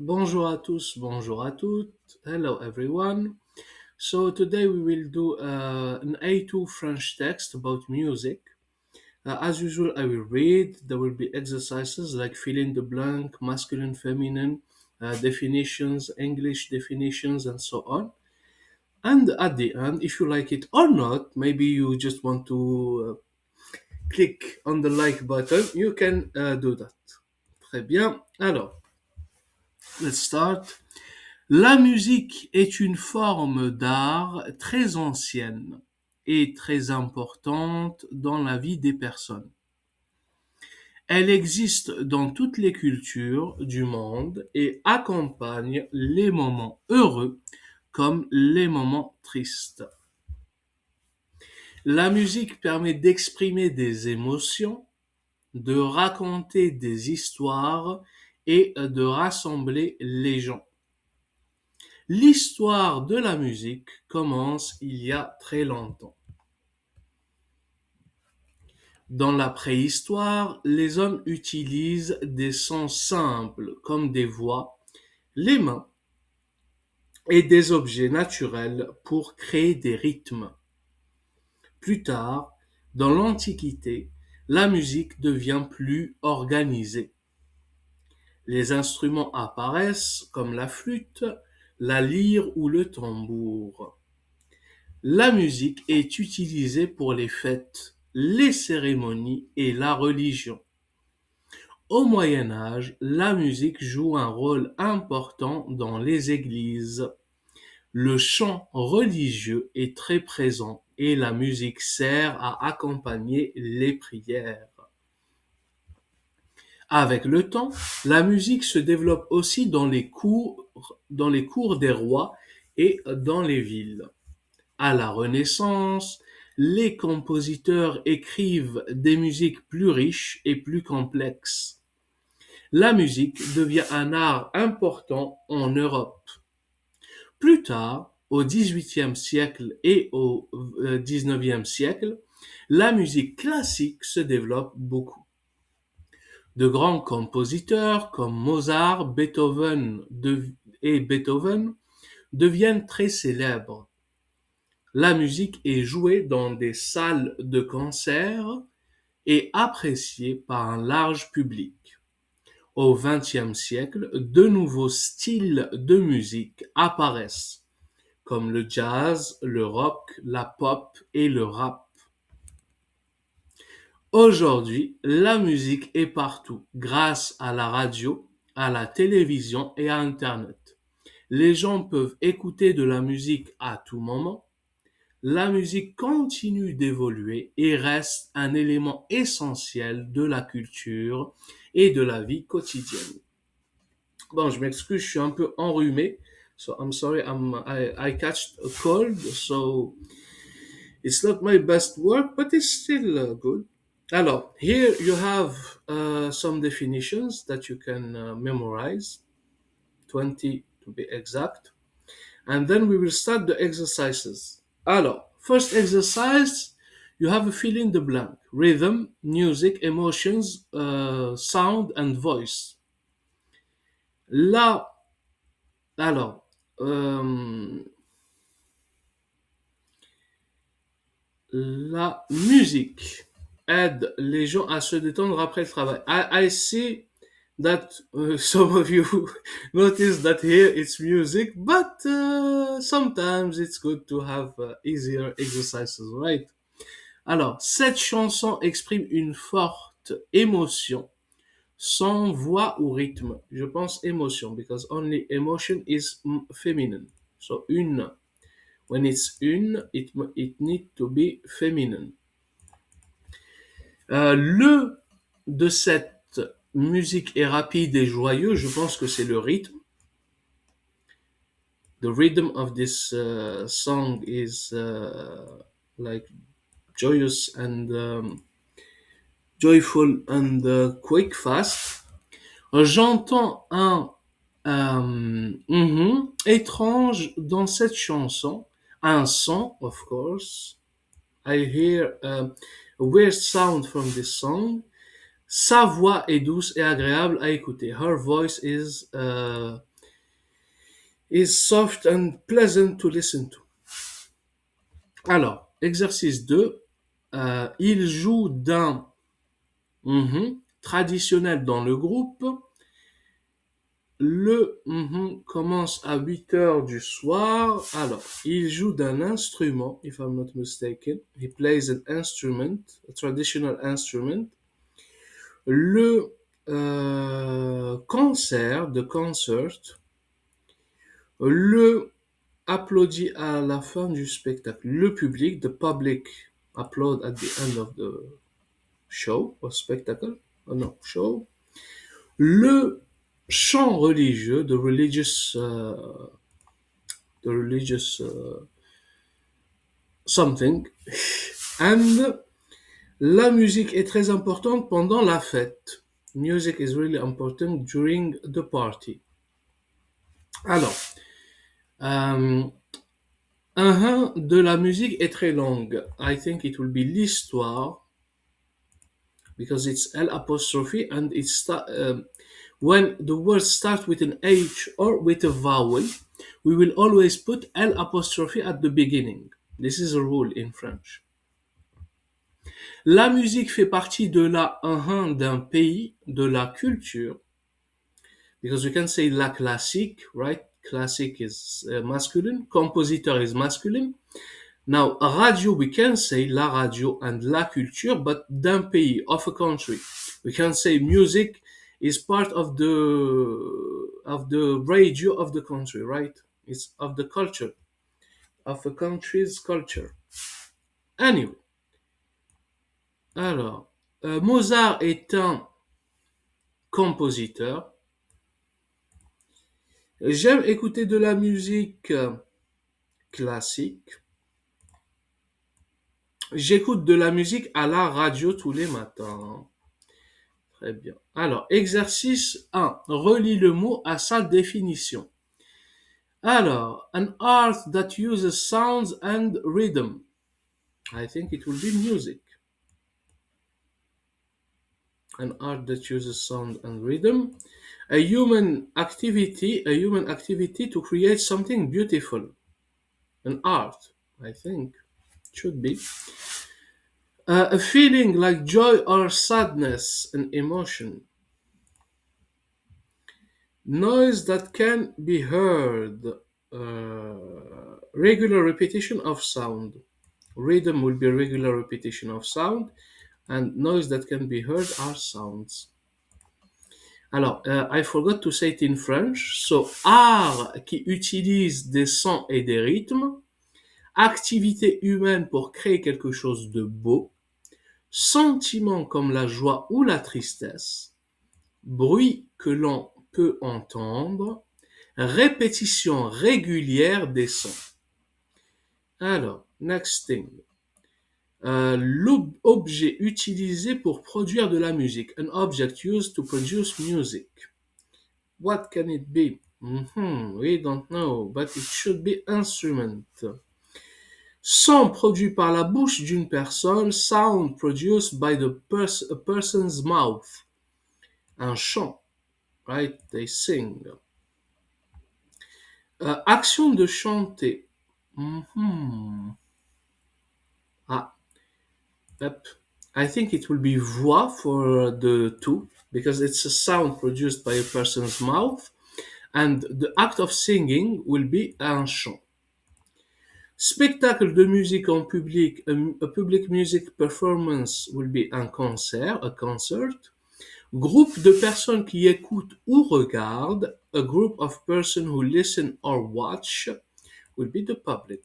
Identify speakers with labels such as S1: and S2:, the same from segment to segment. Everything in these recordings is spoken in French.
S1: Bonjour à tous, bonjour à toutes. Hello everyone. So today we will do an A2 French text about music. As usual, I will read. There will be exercises like fill in the blank, masculine, feminine, definitions, English definitions, and so on. And at the end, if you like it or not, maybe you just want to click on the like button, you can do that. Très bien. Alors, let's start. La musique est une forme d'art très ancienne et très importante dans la vie des personnes. Elle existe dans toutes les cultures du monde et accompagne les moments heureux comme les moments tristes. La musique permet d'exprimer des émotions, de raconter des histoires et de rassembler les gens. L'histoire de la musique commence il y a très longtemps. Dans la préhistoire, les hommes utilisent des sons simples comme des voix, les mains et des objets naturels pour créer des rythmes. Plus tard, dans l'Antiquité, la musique devient plus organisée. Les instruments apparaissent comme la flûte, la lyre ou le tambour. La musique est utilisée pour les fêtes, les cérémonies et la religion. Au Moyen Âge, la musique joue un rôle important dans les églises. Le chant religieux est très présent et la musique sert à accompagner les prières. Avec le temps, la musique se développe aussi dans les cours des rois et dans les villes. À la Renaissance, les compositeurs écrivent des musiques plus riches et plus complexes. La musique devient un art important en Europe. Plus tard, au XVIIIe siècle et au XIXe siècle, la musique classique se développe beaucoup. De grands compositeurs comme Mozart, et Beethoven deviennent très célèbres. La musique est jouée dans des salles de concert et appréciée par un large public. Au XXe siècle, de nouveaux styles de musique apparaissent, comme le jazz, le rock, la pop et le rap. Aujourd'hui, la musique est partout, grâce à la radio, à la télévision et à Internet. Les gens peuvent écouter de la musique à tout moment. La musique continue d'évoluer et reste un élément essentiel de la culture et de la vie quotidienne. Bon, je m'excuse, je suis un peu enrhumé. So I'm sorry, I catched a cold, so it's not my best work, but it's still good. Alors, here you have some definitions that you can memorize, 20 to be exact. And then we will start the exercises. Alors, first exercise, you have a fill in the blank. Rhythm, music, emotions, sound and voice. La, alors, la musique aide les gens à se détendre après le travail. I see that some of you notice that here it's music, but sometimes it's good to have easier exercises, right? Alors, cette chanson exprime une forte émotion, sans voix ou rythme. Je pense émotion, because only emotion is feminine. So, une. When it's une, it need to be feminine. Le de cette musique est rapide et joyeux, je pense que c'est le rythme. The rhythm of this song is like joyous and joyful and quick, fast. J'entends un étrange dans cette chanson, un son, of course. I hear a weird sound from this song. Sa voix est douce et agréable à écouter. Her voice is is soft and pleasant to listen to. Alors, exercice 2. Il joue d'un traditionnel dans le groupe. Le commence à 8 heures du soir. Alors, il joue d'un instrument, if I'm not mistaken. He plays an instrument, a traditional instrument. Le concert, the concert, le applaudit à la fin du spectacle. Le public, the public, applaud at the end of the show or spectacle. Oh no, show. Le chant religieux, the religious something, and la musique est très importante pendant la fête. Music is really important during the party. Alors, euh, de la musique est très longue. I think it will be l'histoire because it's L apostrophe and when the words start with an H or with a vowel, we will always put L apostrophe at the beginning. This is a rule in French. La musique fait partie de la d'un pays, de la culture, because we can say la classique, right? Classic is masculine, compositor is masculine. Now, radio, we can say la radio and la culture, but d'un pays, of a country. We can say music is part of the radio of the country, right? It's of the culture, of a country's culture. Anyway, alors, Mozart est un compositeur. J'aime écouter de la musique classique. J'écoute de la musique à la radio tous les matins. Très bien. Alors, exercice 1. Relie le mot à sa définition. Alors, an art that uses sounds and rhythm. I think it will be music. An art that uses sound and rhythm. A human activity to create something beautiful. An art, I think, should be. A feeling like joy or sadness, an emotion. Noise that can be heard. Regular repetition of sound. Rhythm will be regular repetition of sound, and noise that can be heard are sounds. Alors, I forgot to say it in French. So, art qui utilise des sons et des rythmes, activité humaine pour créer quelque chose de beau, sentiments comme la joie ou la tristesse, bruit que l'on peut entendre, répétition régulière des sons. Alors, next thing. L'objet utilisé pour produire de la musique. An object used to produce music. What can it be? We don't know, but it should be instrument. Son produit par la bouche d'une personne. Sound produced by a person's mouth. Un chant. Right? They sing. Action de chanter. Ah, yep. I think it will be voix for the two because it's a sound produced by a person's mouth, and the act of singing will be un chant. Spectacle de musique en public, a public music performance will be un concert, a concert. Groupe de personnes qui écoutent ou regardent, a group of persons who listen or watch, will be the public.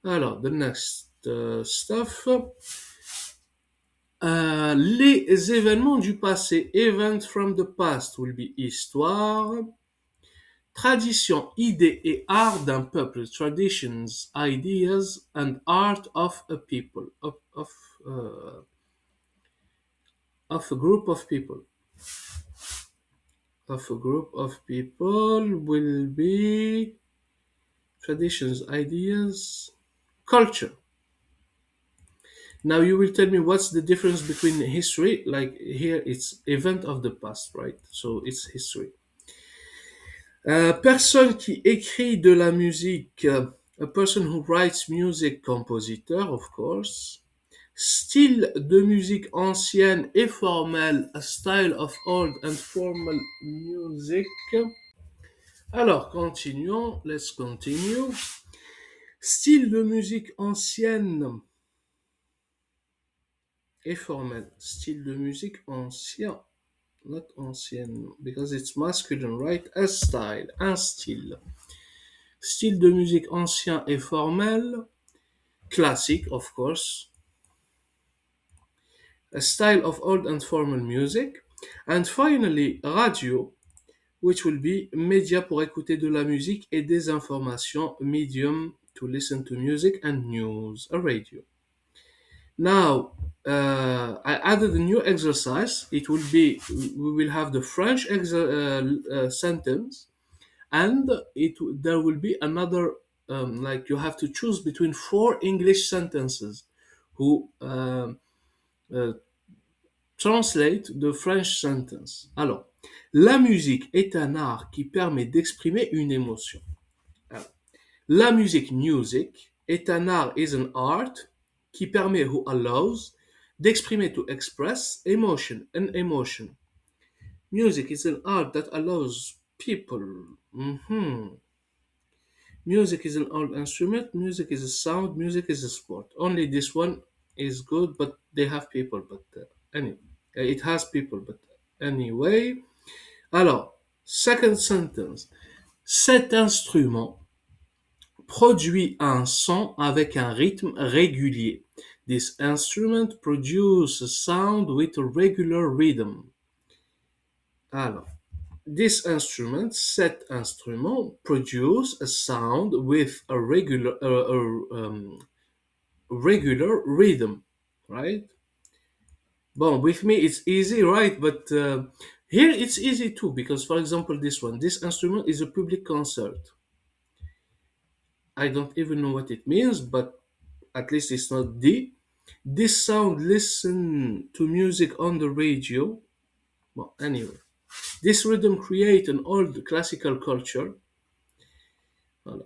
S1: Alors, the next stuff. Les événements du passé, events from the past, will be histoire. Tradition, idée et art d'un peuple, traditions, ideas and art of a people, of a group of people. Of a group of people will be traditions, ideas, culture. Now you will tell me what's the difference between history, like here it's event of the past, right? So it's history. Personne qui écrit de la musique, a person who writes music, compositeur, of course. Style de musique ancienne et formelle, a style of old and formal music. Alors, continuons, let's continue. Style de musique ancienne et formelle. Style de musique ancien, not ancienne, because it's masculine, right? A style, un style. Style de musique ancien et formel, classic, of course. A style of old and formal music. And finally, radio, which will be média pour écouter de la musique et des informations, medium to listen to music and news, a radio. Now, I added a new exercise. It will be, we will have the French sentence, and there will be another, like you have to choose between four English sentences who uh, translate the French sentence. Alors, la musique est un art qui permet d'exprimer une émotion. Alors, la musique, music, est un art, is an art, qui permet, who allows, d'exprimer, to express, emotion, an emotion. Music is an art that allows people. Mhm. Music is an old instrument, music is a sound, music is a sport. Only this one is good, but they have people, but anyway, it has people, but anyway. Alors, second sentence. Cet instrument produit un son avec un rythme régulier. This instrument produces a sound with a regular rhythm. Alors, this instrument, cet instrument, produce a sound with a regular rhythm, right? Bon, with me it's easy, right? But here it's easy too, because for example, this one, this instrument is a public concert. I don't even know what it means, but at least it's not D. This sound listen to music on the radio. Well, anyway, this rhythm create an old classical culture. Voilà.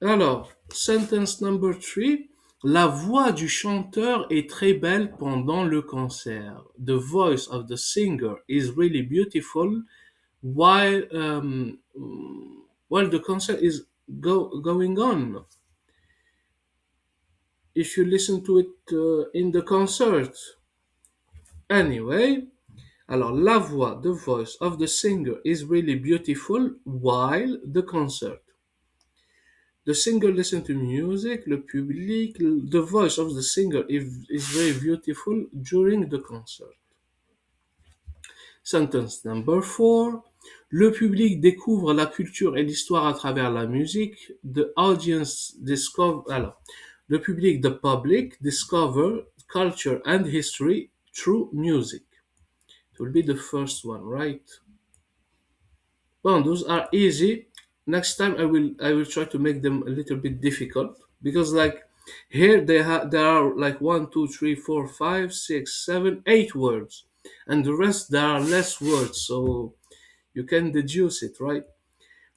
S1: Alors, sentence number three. La voix du chanteur est très belle pendant le concert. The voice of the singer is really beautiful while while the concert is going on. If you listen to it in the concert. Anyway, alors la voix, the voice of the singer is really beautiful while the concert. The singer listen to music, le public, the voice of the singer is very beautiful during the concert. Sentence number four. Le public découvre la culture et l'histoire à travers la musique. The audience discover, alors, le public, the public, discover culture and history through music. It will be the first one, right? Well, those are easy. Next time I will try to make them a little bit difficult because like here there are like 1, 2, 3, 4, 5, 6, 7, 8 words, and the rest there are less words, so you can deduce it, right?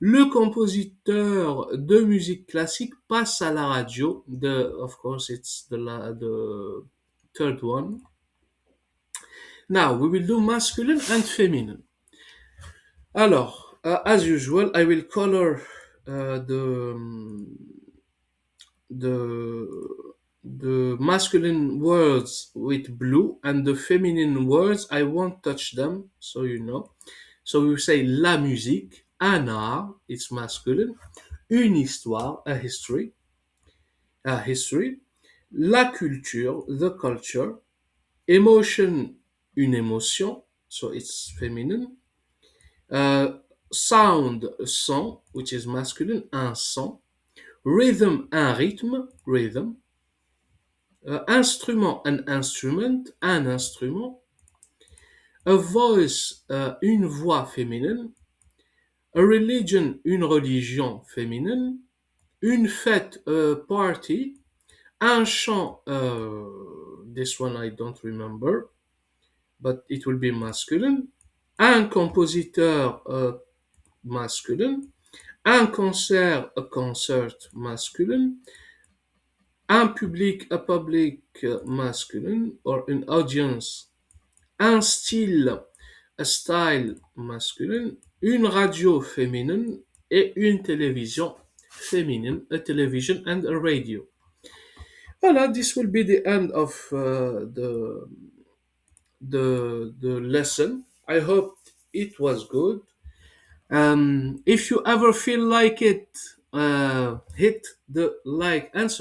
S1: Le compositeur de musique classique passe à la radio. Of course, it's the third one. Now we will do masculine and feminine. Alors, as usual, I will color the the masculine words with blue and the feminine words I won't touch them, so you know. So we say la musique, un art, it's masculine, une histoire, a history, la culture, the culture, emotion, une émotion, so it's feminine, sound, son, which is masculine, un son, rhythm, un rythme, rhythm, instrument, an instrument, un instrument, a voice, une voix féminine, a religion, une religion féminine, une fête, a party, un chant, this one I don't remember, but it will be masculine, un compositeur, masculine, un concert, a concert masculine, un public, a public masculine, or une audience, un style, a style masculine, une radio féminine et une télévision féminine, a television and a radio. Voilà, this will be the end of the lesson. I hope it was good. If you ever feel like it, hit the like and subscribe